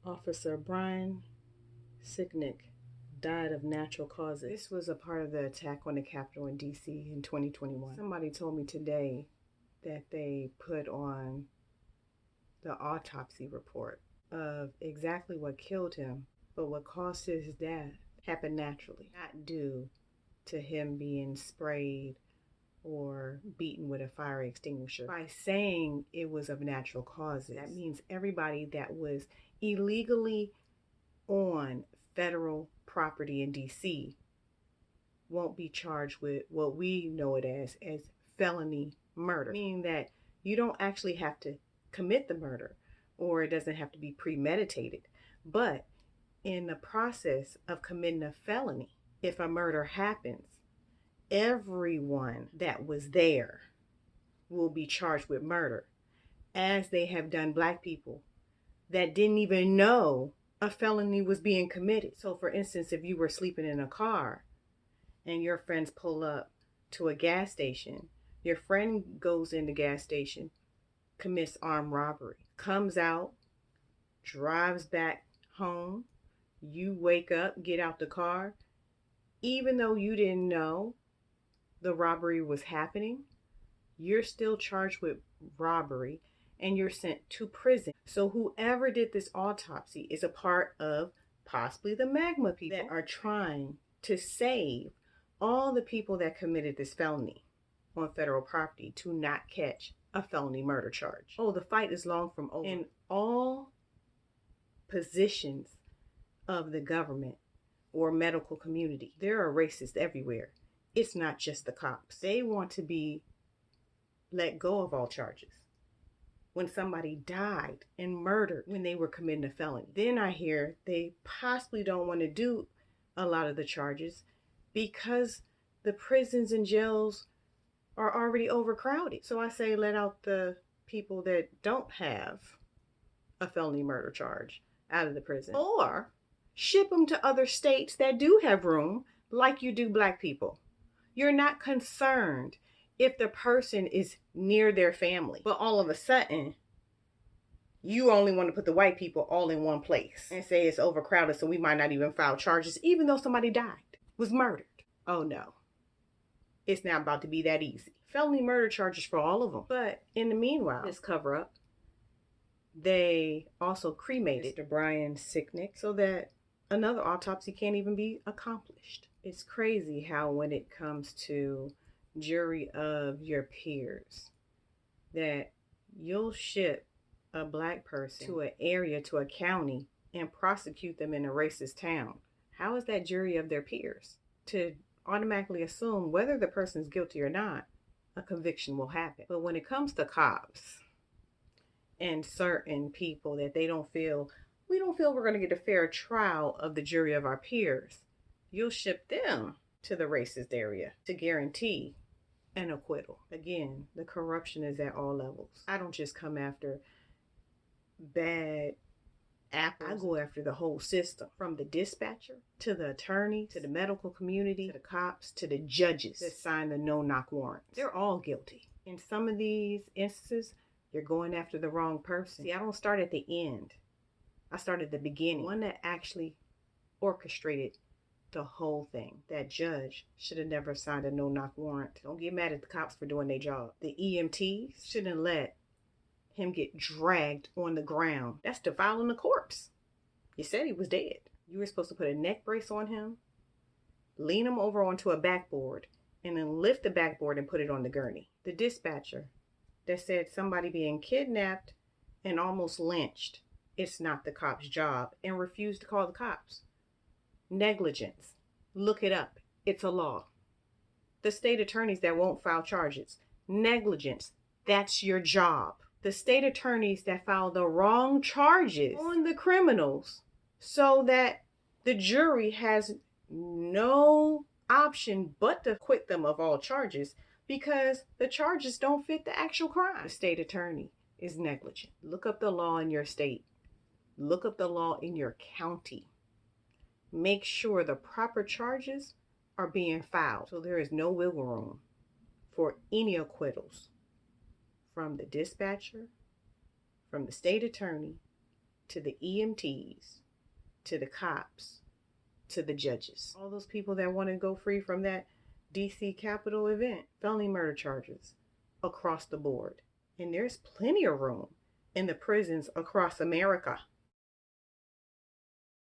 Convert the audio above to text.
Officer Brian Sickwick died of natural causes. This was a part of the attack on the Capitol in D.C. in 2021. Somebody told me today that they put on the autopsy report of exactly what killed him, but what caused his death happened naturally, not due to him being sprayed or beaten with a fire extinguisher. By saying it was of natural causes, that means everybody that was illegally on federal property in DC won't be charged with what we know it as felony murder, meaning that you don't actually have to commit the murder, or it doesn't have to be premeditated, but in the process of committing a felony, if a murder happens, everyone that was there will be charged with murder, as they have done Black people that didn't even know a felony was being committed. So for instance, if you were sleeping in a car and your friends pull up to a gas station, your friend goes in the gas station, commits armed robbery, comes out, drives back home, you wake up, get out the car, even though you didn't know the robbery was happening, you're still charged with robbery and you're sent to prison. So whoever did this autopsy is a part of possibly the magma people that are trying to save all the people that committed this felony on federal property to not catch a felony murder charge. Oh, the fight is long from over. In all positions of the government or medical community, there are racists everywhere. It's not just the cops. They want to be let go of all charges. When somebody died and murdered when they were committing a felony, then I hear they possibly don't want to do a lot of the charges because the prisons and jails are already overcrowded. So I say let out the people that don't have a felony murder charge out of the prison, or ship them to other states that do have room, like you do Black people. You're not concerned if the person is near their family, but all of a sudden you only want to put the white people all in one place and say it's overcrowded, so we might not even file charges, even though somebody died, was murdered. Oh no, it's not about to be that easy. Felony murder charges for all of them. But in the meanwhile, this cover up, they also cremated Mr. Brian Sickwick so that another autopsy can't even be accomplished. It's crazy how when it comes to jury of your peers, that you'll ship a Black person to an area, to a county, and prosecute them in a racist town. How is that jury of their peers? To automatically assume whether the person's guilty or not, a conviction will happen. But when it comes to cops and certain people that we don't feel we're going to get a fair trial of the jury of our peers, you'll ship them to the racist area to guarantee an acquittal. Again, the corruption is at all levels. I don't just come after bad apples. I go after the whole system, from the dispatcher to the attorney to the medical community to the cops to the judges that sign the no-knock warrants. They're all guilty. In some of these instances, you're going after the wrong person. See, I don't start at the end. I start at the beginning. One that actually orchestrated the whole thing. That judge should have never signed a no-knock warrant. Don't get mad at the cops for doing their job. The EMTs shouldn't let him get dragged on the ground. That's defiling the corpse. You said he was dead. You were supposed to put a neck brace on him, lean him over onto a backboard, and then lift the backboard and put it on the gurney. The dispatcher that said somebody being kidnapped and almost lynched, it's not the cop's job, and refused to call the cops. Negligence. Look it up. It's a law. The state attorneys that won't file charges. Negligence. That's your job. The state attorneys that file the wrong charges on the criminals so that the jury has no option but to acquit them of all charges because the charges don't fit the actual crime. The state attorney is negligent. Look up the law in your state. Look up the law in your county. Make sure the proper charges are being filed so there is no wiggle room for any acquittals from the dispatcher, from the state attorney, to the EMTs, to the cops, to the judges. All those people that want to go free from that DC Capitol event, felony murder charges across the board. And there's plenty of room in the prisons across America.